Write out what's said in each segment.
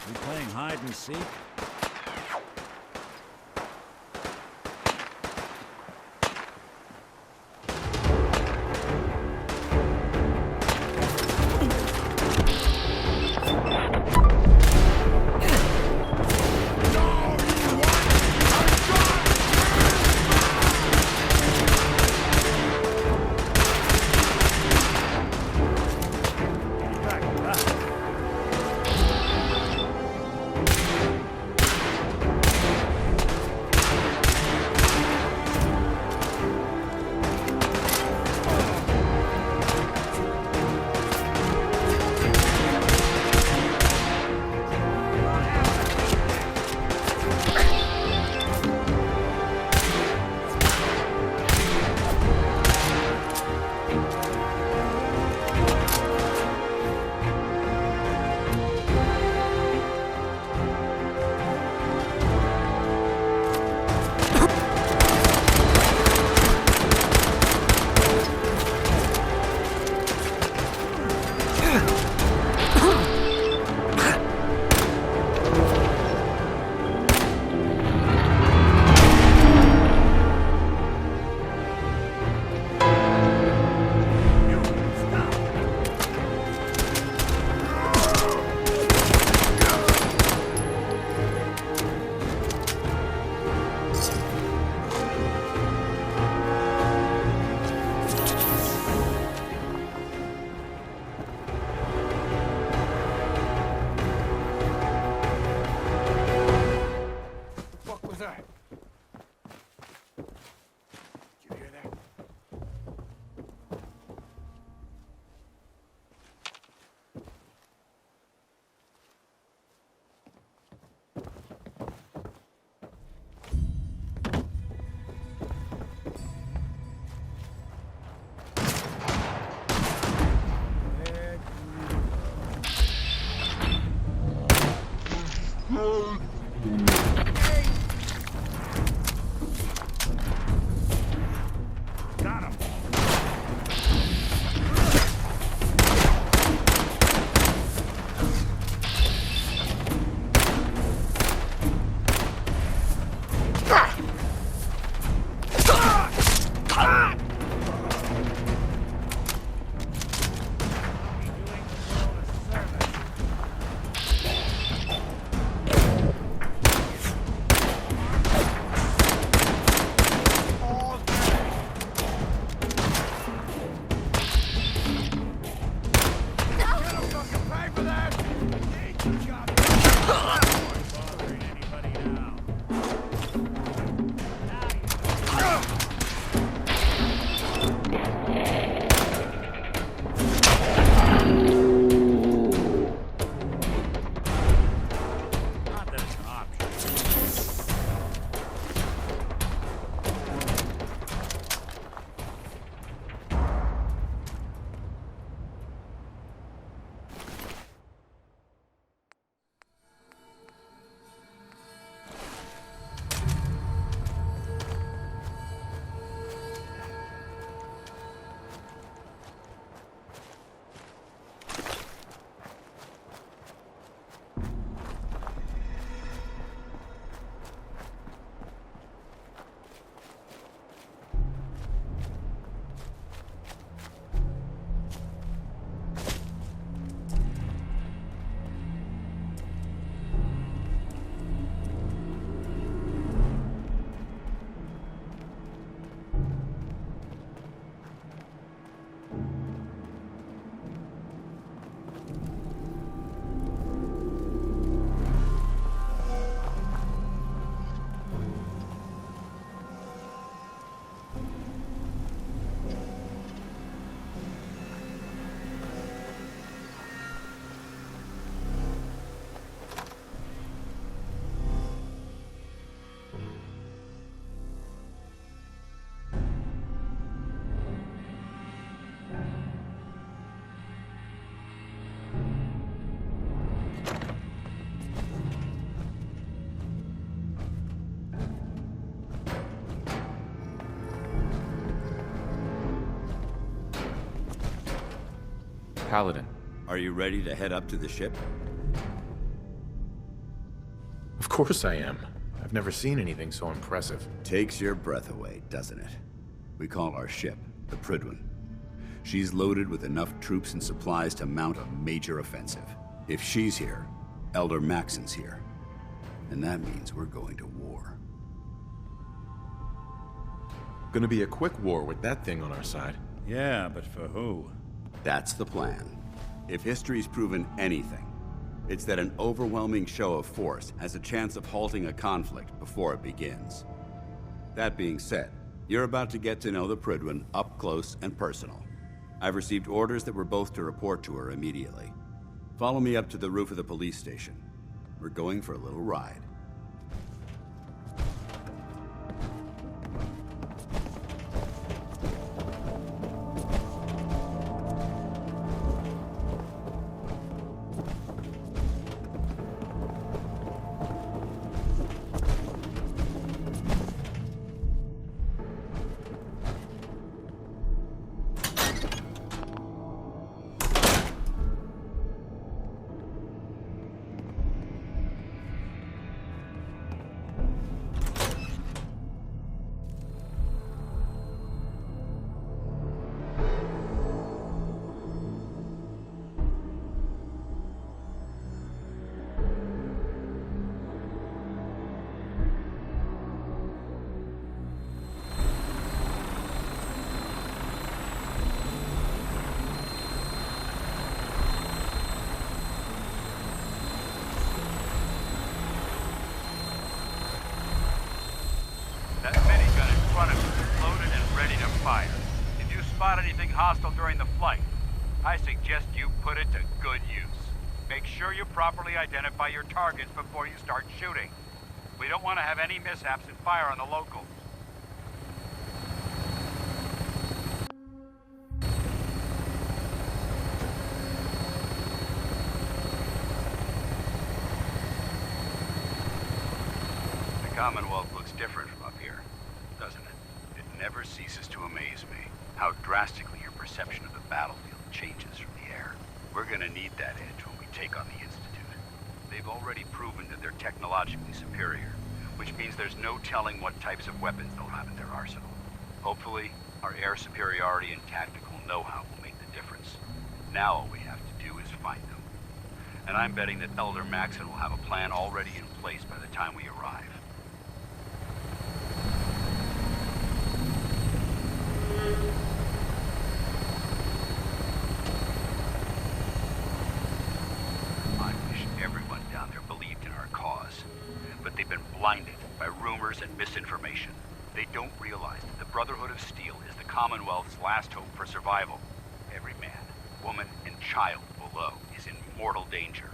We playing hide and seek? Paladin. Are you ready to head up to the ship? Of course I am. I've never seen anything so impressive. Takes your breath away, doesn't it? We call our ship the Prydwen. She's loaded with enough troops and supplies to mount a major offensive. If she's here, Elder Maxon's here. And that means we're going to war. Gonna be a quick war with that thing on our side. Yeah, but for who? That's the plan. If history's proven anything, it's that an overwhelming show of force has a chance of halting a conflict before it begins. That being said, you're about to get to know the Prydwen up close and personal. I've received orders that we're both to report to her immediately. Follow me up to the roof of the police station. We're going for a little ride. Spot anything hostile during the flight, I suggest you put it to good use. Make sure you properly identify your targets before you start shooting. We don't want to have any mishaps and fire on the locals. The Commonwealth looks different from up here, doesn't it? It never ceases to amaze me how drastically your perception of the battlefield changes from the air. We're gonna need that edge when we take on the Institute. They've already proven that they're technologically superior, which means there's no telling what types of weapons they'll have in their arsenal. Hopefully, our air superiority and tactical know-how will make the difference. Now all we have to do is find them. And I'm betting that Elder Maxon will have a plan already in place by the time we arrive. They've been blinded by rumors and misinformation. They don't realize that the Brotherhood of Steel is the Commonwealth's last hope for survival. Every man, woman, and child below is in mortal danger.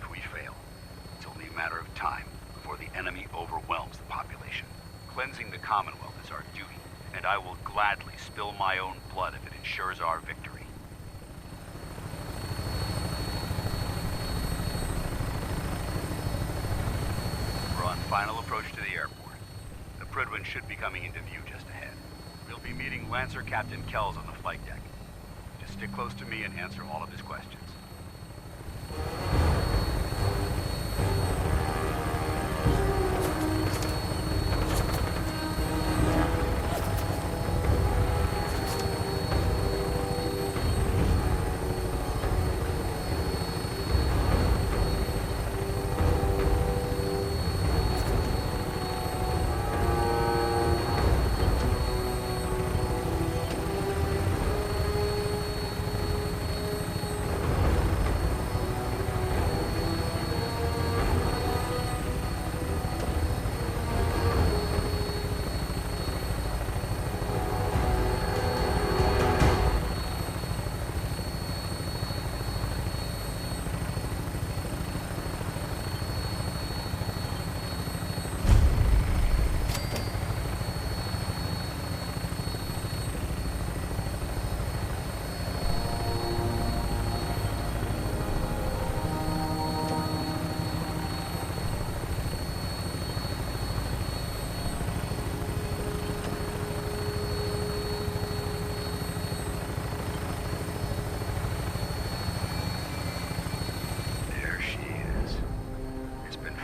If we fail, it's only a matter of time before the enemy overwhelms the population. Cleansing the Commonwealth is our duty, and I will gladly spill my own blood if it ensures our victory. Final approach to the airport. The Prydwen should be coming into view just ahead. We'll be meeting Lancer Captain Kells on the flight deck. Just stick close to me and answer all of his questions.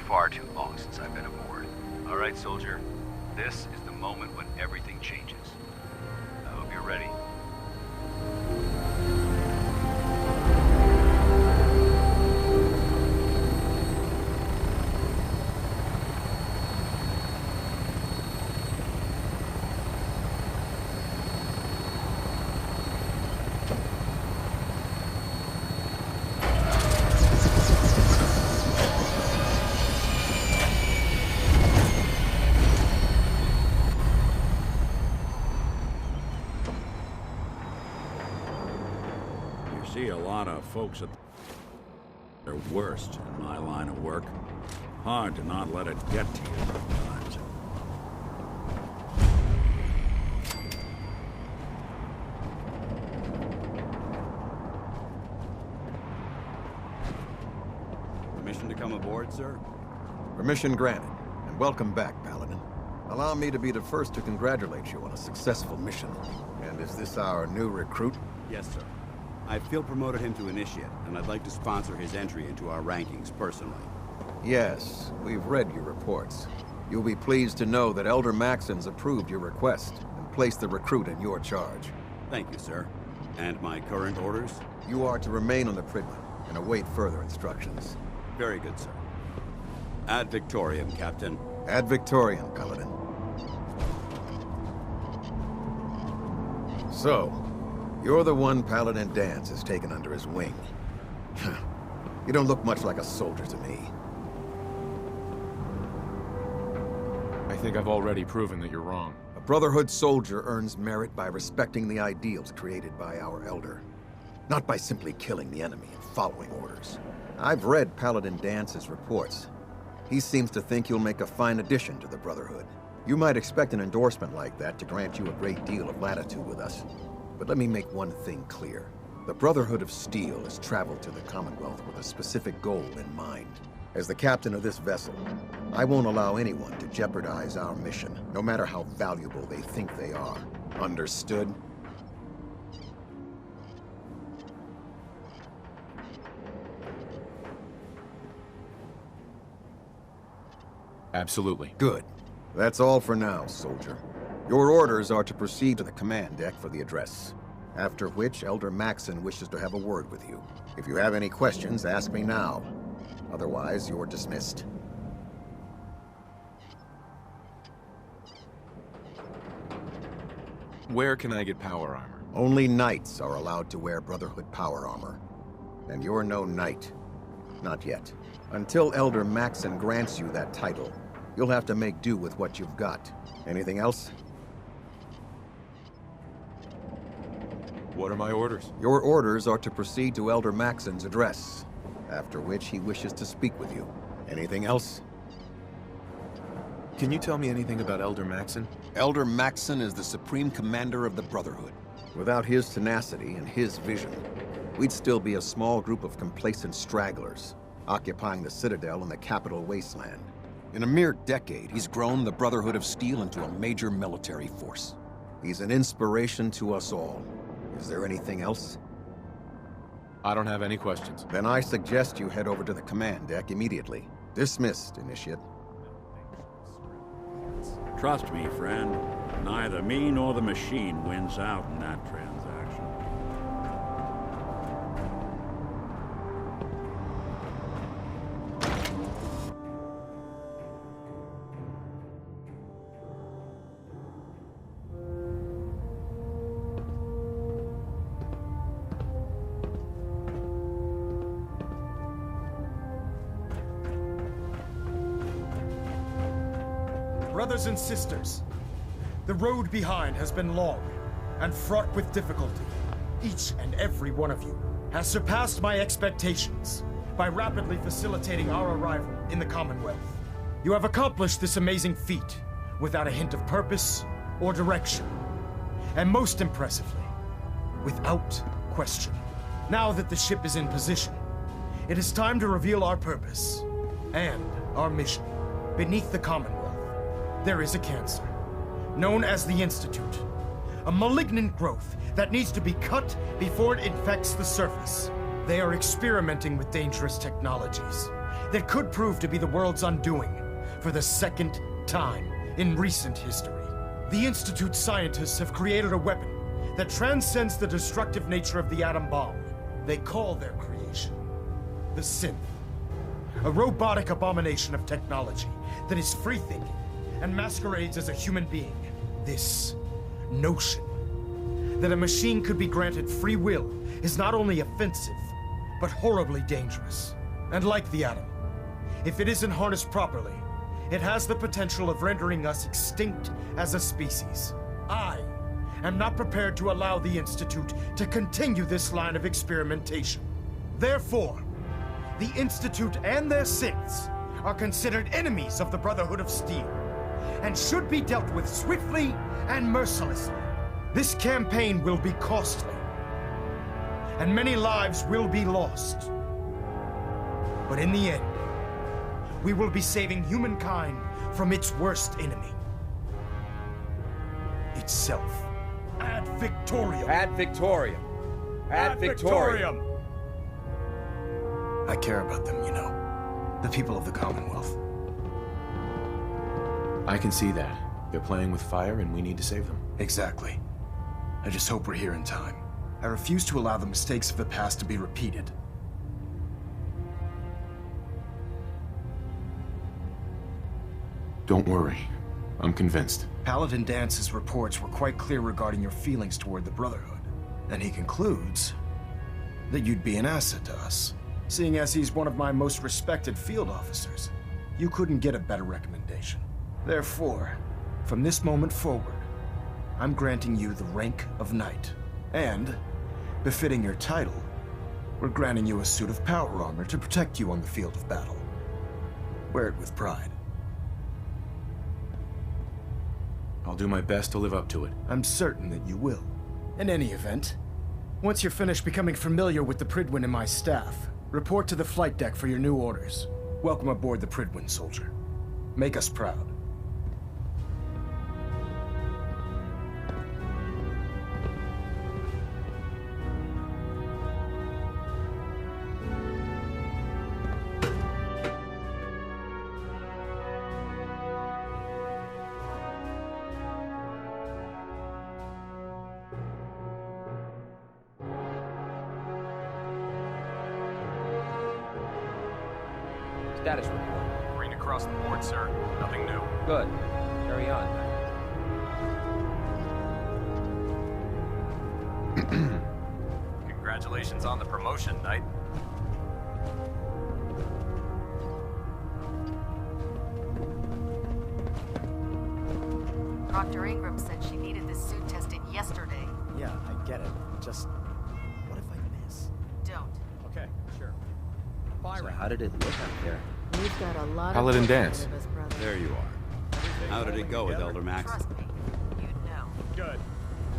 Far too long I've been aboard. All right, soldier. This is the moment when everything changes. I hope you're ready. See a lot of folks at their worst in my line of work. Hard to not let it get to you sometimes. Permission to come aboard, sir? Permission granted, and welcome back, Paladin. Allow me to be the first to congratulate you on a successful mission. And is this our new recruit? Yes, sir. I feel promoted him to Initiate, and I'd like to sponsor his entry into our rankings personally. Yes, we've read your reports. You'll be pleased to know that Elder Maxon's approved your request and placed the recruit in your charge. Thank you, sir. And my current orders? You are to remain on the Pridman and await further instructions. Very good, sir. Ad Victoriam, Captain. Ad Victoriam, Paladin. So, you're the one Paladin Danse has taken under his wing. You don't look much like a soldier to me. I think I've already proven that you're wrong. A Brotherhood soldier earns merit by respecting the ideals created by our Elder, not by simply killing the enemy and following orders. I've read Paladin Dance's reports. He seems to think you'll make a fine addition to the Brotherhood. You might expect an endorsement like that to grant you a great deal of latitude with us. But let me make one thing clear. The Brotherhood of Steel has traveled to the Commonwealth with a specific goal in mind. As the captain of this vessel, I won't allow anyone to jeopardize our mission, no matter how valuable they think they are. Understood? Absolutely. Good. That's all for now, soldier. Your orders are to proceed to the command deck for the address. After which, Elder Maxon wishes to have a word with you. If you have any questions, ask me now. Otherwise, you're dismissed. Where can I get power armor? Only knights are allowed to wear Brotherhood power armor. And you're no knight. Not yet. Until Elder Maxon grants you that title, you'll have to make do with what you've got. Anything else? What are my orders? Your orders are to proceed to Elder Maxon's address, after which he wishes to speak with you. Anything else? Can you tell me anything about Elder Maxon? Elder Maxon is the Supreme Commander of the Brotherhood. Without his tenacity and his vision, we'd still be a small group of complacent stragglers, occupying the Citadel in the capital wasteland. In a mere decade, he's grown the Brotherhood of Steel into a major military force. He's an inspiration to us all. Is there anything else? I don't have any questions. Then I suggest you head over to the command deck immediately. Dismissed, Initiate. Trust me, friend. Neither me nor the machine wins out in that transaction. Brothers and sisters, the road behind has been long and fraught with difficulty. Each and every one of you has surpassed my expectations by rapidly facilitating our arrival in the Commonwealth. You have accomplished this amazing feat without a hint of purpose or direction, and most impressively, without question. Now that the ship is in position, it is time to reveal our purpose and our mission. Beneath the Commonwealth, there is a cancer, known as the Institute. A malignant growth that needs to be cut before it infects the surface. They are experimenting with dangerous technologies that could prove to be the world's undoing, for the second time in recent history. The Institute scientists have created a weapon that transcends the destructive nature of the atom bomb. They call their creation the Synth. A robotic abomination of technology that is free-thinking and masquerades as a human being. This notion that a machine could be granted free will is not only offensive, but horribly dangerous. And like the atom, if it isn't harnessed properly, it has the potential of rendering us extinct as a species. I am not prepared to allow the Institute to continue this line of experimentation. Therefore, the Institute and their synths are considered enemies of the Brotherhood of Steel, and should be dealt with swiftly and mercilessly. This campaign will be costly, and many lives will be lost. But in the end, we will be saving humankind from its worst enemy. Itself. Ad Victoriam! Ad Victoriam! Ad Victoriam! I care about them, you know. The people of the Commonwealth. I can see that. They're playing with fire and we need to save them. Exactly. I just hope we're here in time. I refuse to allow the mistakes of the past to be repeated. Don't worry. I'm convinced. Paladin Dance's reports were quite clear regarding your feelings toward the Brotherhood. And he concludes that you'd be an asset to us. Seeing as he's one of my most respected field officers, you couldn't get a better recommendation. Therefore, from this moment forward, I'm granting you the rank of Knight. And, befitting your title, we're granting you a suit of power armor to protect you on the field of battle. Wear it with pride. I'll do my best to live up to it. I'm certain that you will. In any event, once you're finished becoming familiar with the Prydwen and my staff, report to the flight deck for your new orders. Welcome aboard the Prydwen, soldier. Make us proud. Status report. Green across the board, sir. Nothing new. Good. Carry on. Congratulations on the promotion, Knight. Dr. Ingram said she needed this suit tested yesterday. Yeah, I get it. Just, what if I miss? Don't. Okay, sure. So how did it look out there? We've got a lot Paladin of Dance. of us, brother. There you are. How did it go with Elder Maxson? Trust me, you'd know. Good.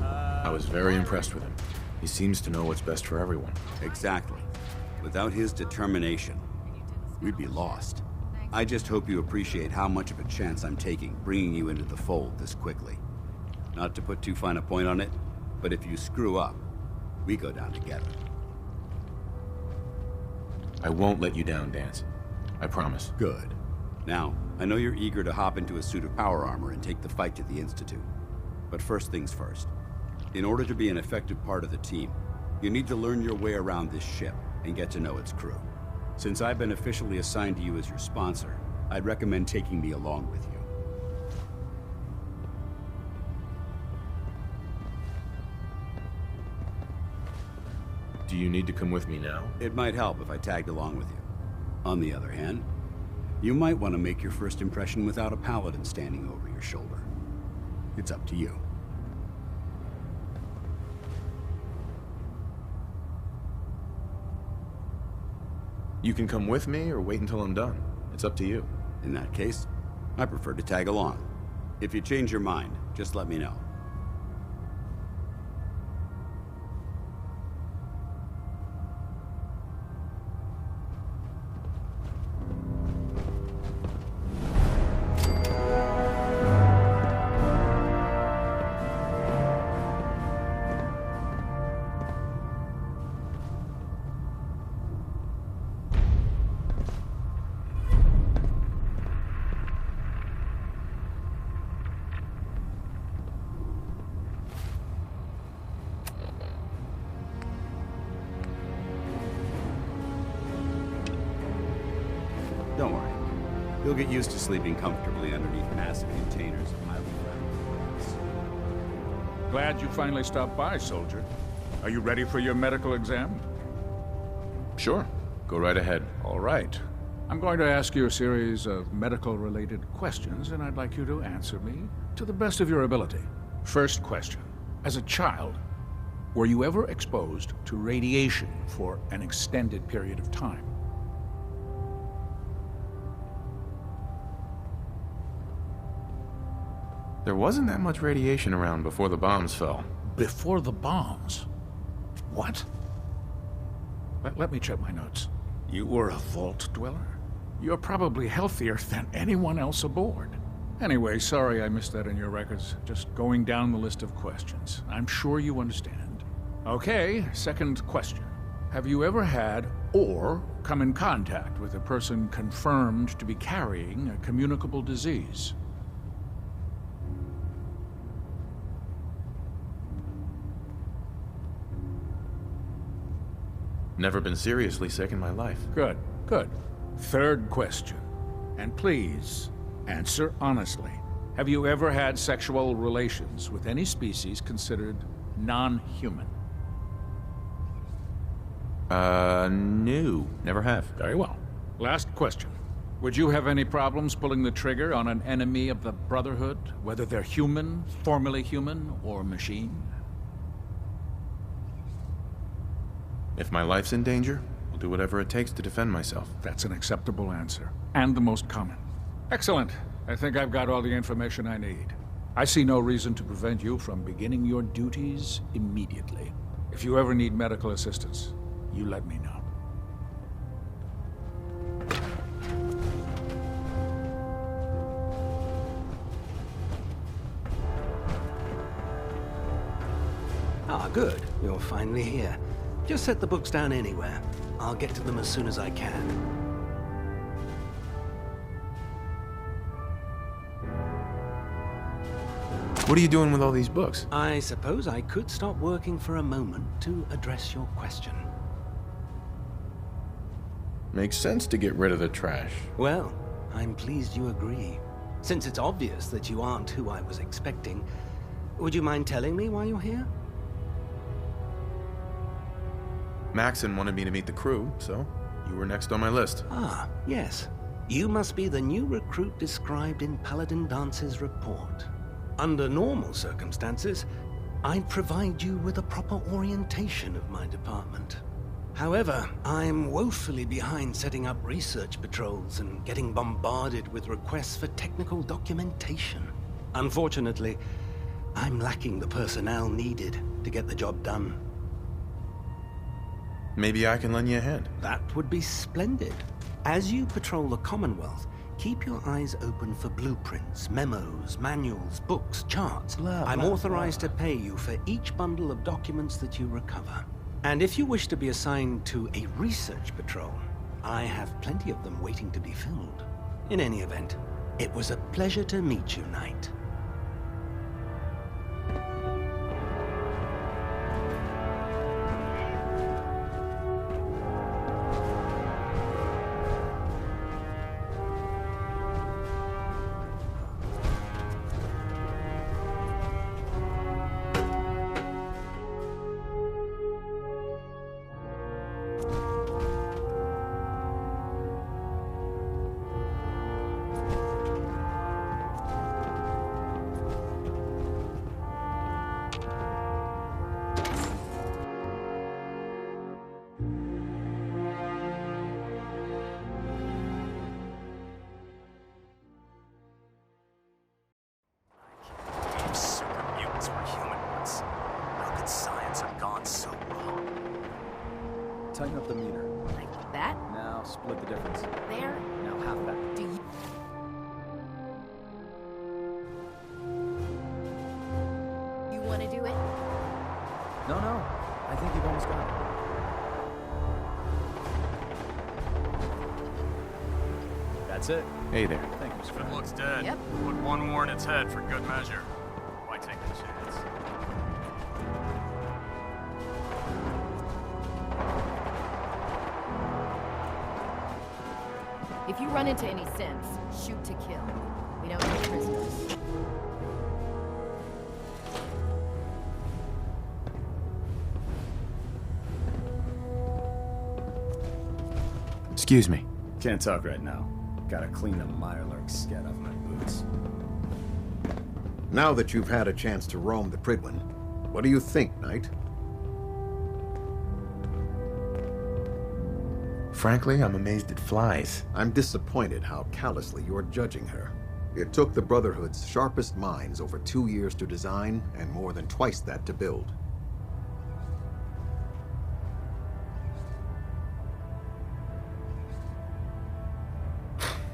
I was very impressed with him. He seems to know what's best for everyone. Exactly. Without his determination, we'd be lost. I just hope you appreciate how much of a chance I'm taking bringing you into the fold this quickly. Not to put too fine a point on it, but if you screw up, we go down together. I won't let you down, Dance. I promise. Good. Now, I know you're eager to hop into a suit of power armor and take the fight to the Institute. But first things first. In order to be an effective part of the team, you need to learn your way around this ship and get to know its crew. Since I've been officially assigned to you as your sponsor, I'd recommend taking me along with you. Do you need to come with me now? It might help if I tagged along with you. On the other hand, you might want to make your first impression without a paladin standing over your shoulder. It's up to you. You can come with me or wait until I'm done. It's up to you. In that case, I prefer to tag along. If you change your mind, just let me know. Don't worry. You'll get used to sleeping comfortably underneath massive containers of highly flammable gas. Glad you finally stopped by, soldier. Are you ready for your medical exam? Sure. Go right ahead. All right. I'm going to ask you a series of medical-related questions, and I'd like you to answer me to the best of your ability. First question. As a child, were you ever exposed to radiation for an extended period of time? There wasn't that much radiation around before the bombs fell. Before the bombs? What? Let me check my notes. You were a vault dweller? You're probably healthier than anyone else aboard. Anyway, sorry I missed that in your records. Just going down the list of questions. I'm sure you understand. Okay, second question. Have you ever had or come in contact with a person confirmed to be carrying a communicable disease? Never been seriously sick in my life. Good, good. Third question. And please, answer honestly. Have you ever had sexual relations with any species considered non-human? No. Never have. Very well. Last question. Would you have any problems pulling the trigger on an enemy of the Brotherhood, whether they're human, formerly human, or machine? If my life's in danger, I'll do whatever it takes to defend myself. That's an acceptable answer, and the most common. Excellent. I think I've got all the information I need. I see no reason to prevent you from beginning your duties immediately. If you ever need medical assistance, you let me know. Ah, good. You're finally here. Just set the books down anywhere. I'll get to them as soon as I can. What are you doing with all these books? I suppose I could stop working for a moment to address your question. Makes sense to get rid of the trash. Well, I'm pleased you agree. Since it's obvious that you aren't who I was expecting, would you mind telling me why you're here? Maxon wanted me to meet the crew, so you were next on my list. Ah, yes. You must be the new recruit described in Paladin Dance's report. Under normal circumstances, I'd provide you with a proper orientation of my department. However, I'm woefully behind setting up research patrols and getting bombarded with requests for technical documentation. Unfortunately, I'm lacking the personnel needed to get the job done. Maybe I can lend you a hand. That would be splendid. As you patrol the Commonwealth, keep your eyes open for blueprints, memos, manuals, books, charts. I'm authorized to pay you for each bundle of documents that you recover. And if you wish to be assigned to a research patrol, I have plenty of them waiting to be filled. In any event, it was a pleasure to meet you, Knight. Tighten up the meter. Like that? Now split the difference. There? Now half that. Do you... You want to do it? No. I think you've almost got it. That's it. Hey there. Thank you, sir. It looks dead. Yep. Put one more in its head for good measure. Why take the chance? If you run into any synths, shoot to kill. We don't need prisoners. Excuse me. Can't talk right now. Gotta clean the Mirelurk scat off my boots. Now that you've had a chance to roam the Prydwen, what do you think, Knight? Frankly, I'm amazed it flies. I'm disappointed how callously you're judging her. It took the Brotherhood's sharpest minds over 2 years to design, and more than twice that to build.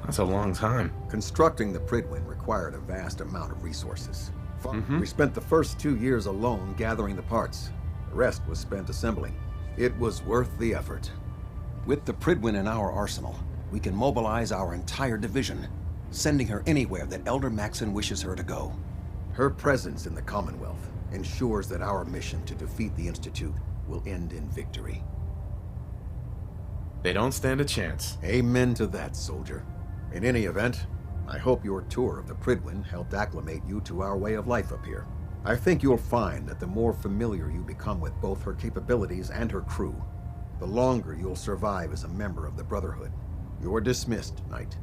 That's a long time. Constructing the Prydwen required a vast amount of resources. We spent the first 2 years alone gathering the parts. The rest was spent assembling. It was worth the effort. With the Prydwen in our arsenal, we can mobilize our entire division, sending her anywhere that Elder Maxon wishes her to go. Her presence in the Commonwealth ensures that our mission to defeat the Institute will end in victory. They don't stand a chance. Amen to that, soldier. In any event, I hope your tour of the Prydwen helped acclimate you to our way of life up here. I think you'll find that the more familiar you become with both her capabilities and her crew, the longer you'll survive as a member of the Brotherhood. You're dismissed, Knight.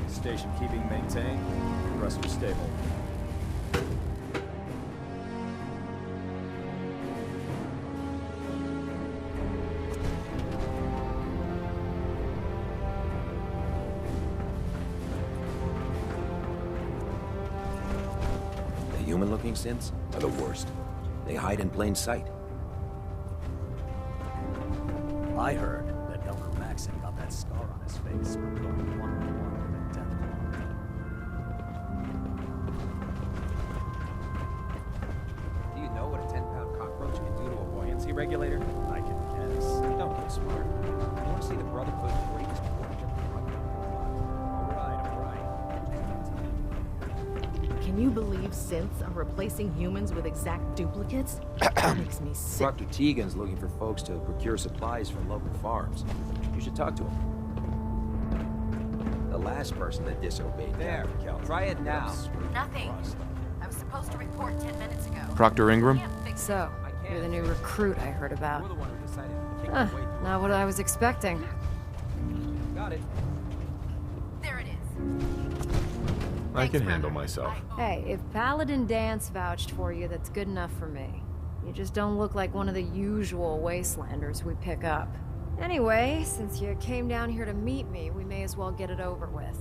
Station keeping maintained. Compressor stable. The human-looking synths are the worst. They hide in plain sight. I heard that Elder Maxon got that scar on his face from going one-on-one with a death claw. Do you know what a 10-pound cockroach can do to a buoyancy regulator? I can guess. You don't look smart. You want to see the Brotherhood's greatest warrior? All right. Can you believe synths are replacing humans with exact duplicates? That makes me sick. Proctor Tegan's looking for folks to procure supplies from local farms. You should talk to him. The last person that disobeyed. There, try it now. Nothing. I was supposed to report 10 minutes ago. Proctor Ingram? So, you're the new recruit I heard about. You're the one who decided to kick your way through. Not what I was expecting. Got it. There it is. I can Thanks, handle brother. myself. Hey, if Paladin Dance vouched for you, that's good enough for me. You just don't look like one of the usual wastelanders we pick up. Anyway, since you came down here to meet me, we may as well get it over with.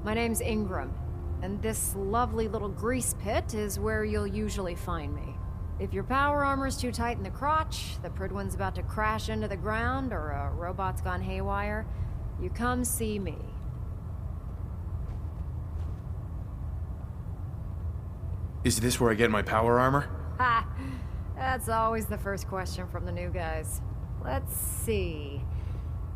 My name's Ingram, and this lovely little grease pit is where you'll usually find me. If your power armor's too tight in the crotch, the Prydwen's about to crash into the ground, or a robot's gone haywire, you come see me. Is this where I get my power armor? Ha! That's always the first question from the new guys. Let's see.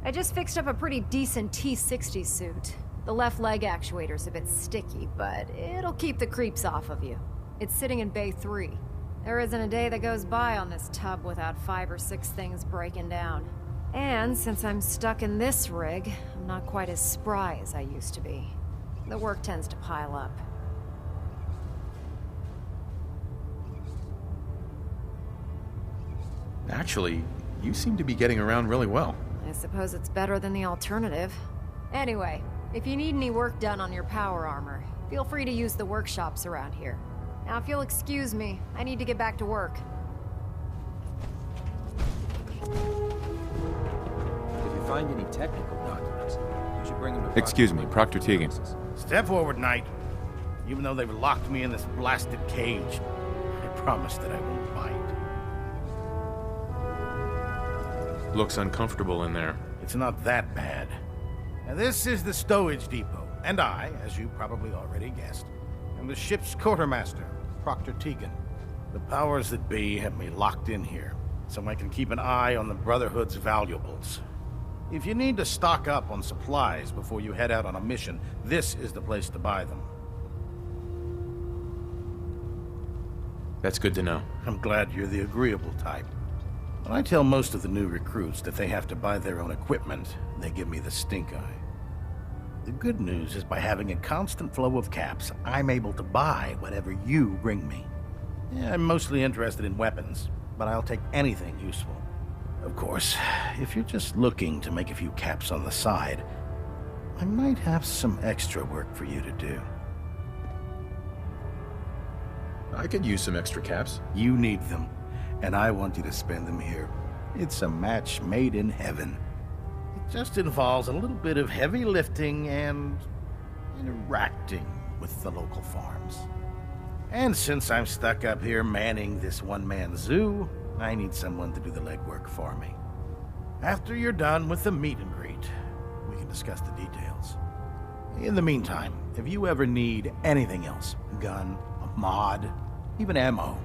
I just fixed up a pretty decent T-60 suit. The left leg actuator's a bit sticky, but it'll keep the creeps off of you. It's sitting in Bay 3. There isn't a day that goes by on this tub without 5 or 6 things breaking down. And since I'm stuck in this rig, I'm not quite as spry as I used to be. The work tends to pile up. Actually, you seem to be getting around really well. I suppose it's better than the alternative. Anyway, if you need any work done on your power armor, feel free to use the workshops around here. Now, if you'll excuse me, I need to get back to work. If you find any technical documents, you should bring them to... Excuse me, Proctor Tegan. Step forward, Knight. Even though they've locked me in this blasted cage, I promise that I won't bite. Looks uncomfortable in there. It's not that bad. Now, this is the stowage depot, and I, as you probably already guessed, am the ship's quartermaster, Proctor Tegan. The powers that be have me locked in here, so I can keep an eye on the Brotherhood's valuables. If you need to stock up on supplies before you head out on a mission, this is the place to buy them. That's good to know. I'm glad you're the agreeable type. When I tell most of the new recruits that they have to buy their own equipment, they give me the stink eye. The good news is by having a constant flow of caps, I'm able to buy whatever you bring me. Yeah, I'm mostly interested in weapons, but I'll take anything useful. Of course, if you're just looking to make a few caps on the side, I might have some extra work for you to do. I could use some extra caps. You need them, and I want you to spend them here. It's a match made in heaven. It just involves a little bit of heavy lifting and interacting with the local farms. And since I'm stuck up here manning this one-man zoo, I need someone to do the legwork for me. After you're done with the meet and greet, we can discuss the details. In the meantime, if you ever need anything else, a gun, a mod, even ammo,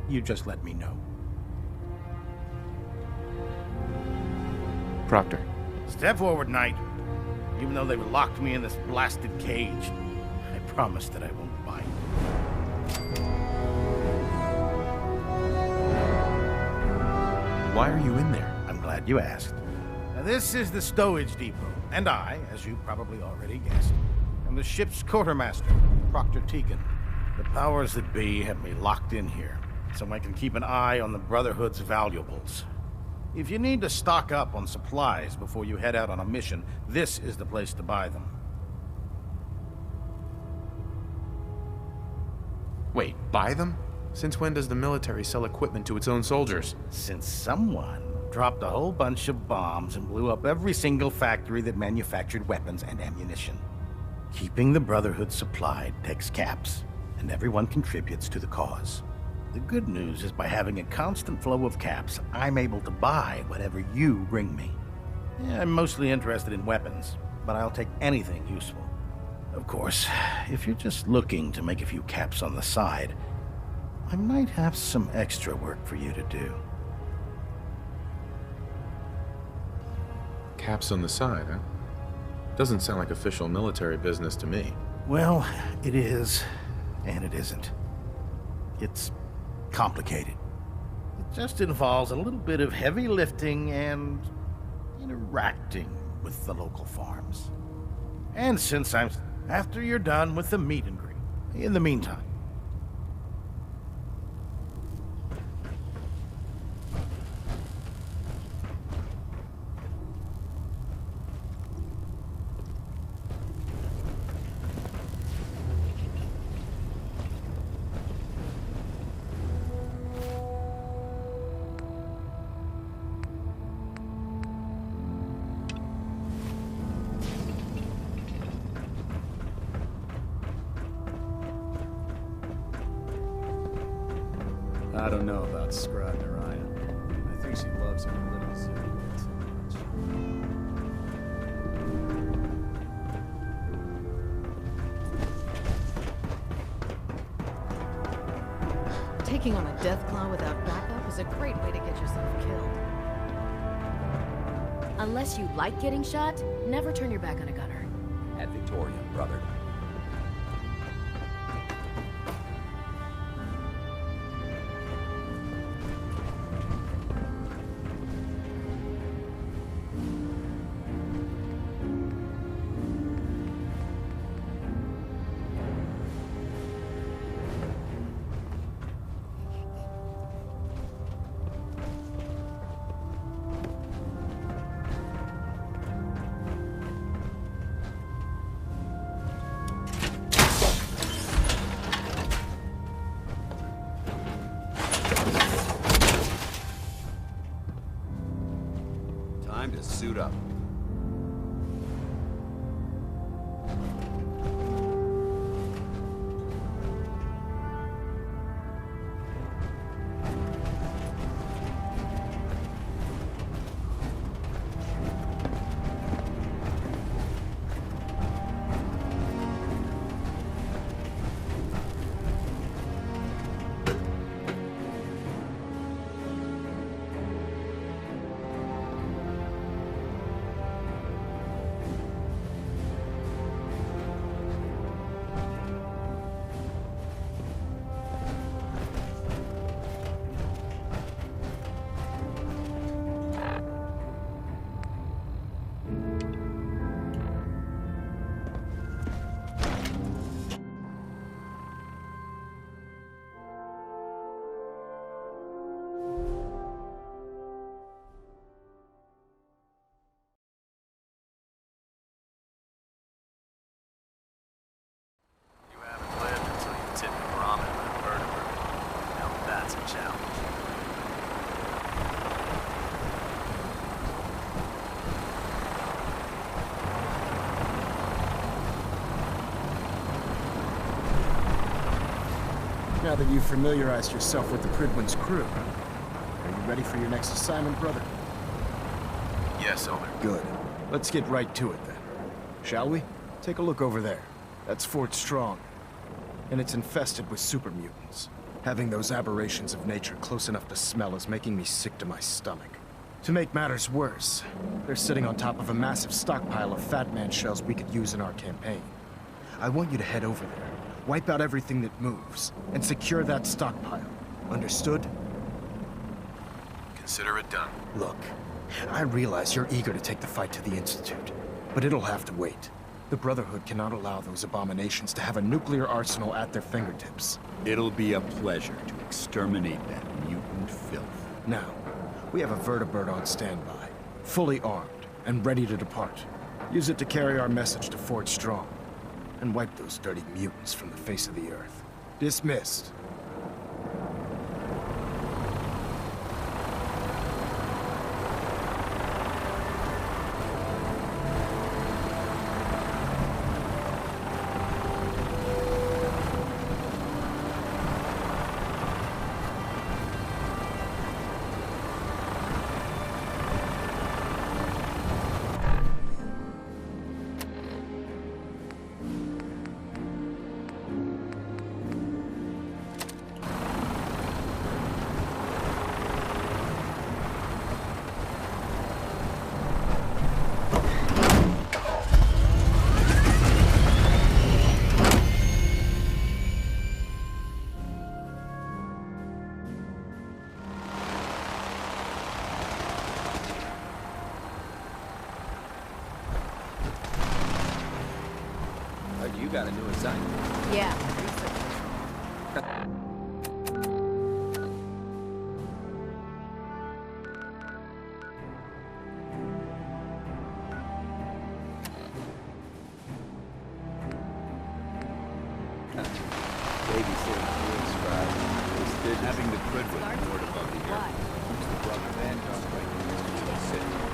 you just let me know. Proctor. Step forward, Knight. Even though they've locked me in this blasted cage, I promise that I won't bite. Why are you in there? I'm glad you asked. Now, this is the stowage depot, and I, as you probably already guessed, am the ship's quartermaster, Proctor Tegan. The powers that be have me locked in here, so I can keep an eye on the Brotherhood's valuables. If you need to stock up on supplies before you head out on a mission, this is the place to buy them. Wait, buy them? Since when does the military sell equipment to its own soldiers? Since someone dropped a whole bunch of bombs and blew up every single factory that manufactured weapons and ammunition. Keeping the Brotherhood supplied takes caps, and everyone contributes to the cause. The good news is by having a constant flow of caps, I'm able to buy whatever you bring me. Yeah, I'm mostly interested in weapons, but I'll take anything useful. Of course, if you're just looking to make a few caps on the side, I might have some extra work for you to do. Caps on the side, huh? Doesn't sound like official military business to me. Well, it is, and it isn't. It's complicated. It just involves a little bit of heavy lifting and interacting with the local farms. And since after you're done with the meet and greet, in the meantime, I don't know about Scribe Narayan. I think she loves her little zoo too much. Taking on a Deathclaw without backup is a great way to get yourself killed. Unless you like getting shot, never turn your back on a gunner. At Victoria, brother. Time to suit up. Now that you've familiarized yourself with the Prydwen's crew, are you ready for your next assignment, brother? Yes, Elder. Good. Let's get right to it then. Shall we? Take a look over there. That's Fort Strong. And it's infested with super mutants. Having those aberrations of nature close enough to smell is making me sick to my stomach. To make matters worse, they're sitting on top of a massive stockpile of Fat Man shells we could use in our campaign. I want you to head over there, wipe out everything that moves, and secure that stockpile. Understood? Consider it done. Look, I realize you're eager to take the fight to the Institute, but it'll have to wait. The Brotherhood cannot allow those abominations to have a nuclear arsenal at their fingertips. It'll be a pleasure to exterminate that mutant filth. Now, we have a vertibird on standby, fully armed and ready to depart. Use it to carry our message to Fort Strong, and wipe those dirty mutants from the face of the earth. Dismissed. You got a new assignment. Yeah. Babysitting field scribe. Having the Prydwen moored above the earth keeps the brother Vanguard right in the city.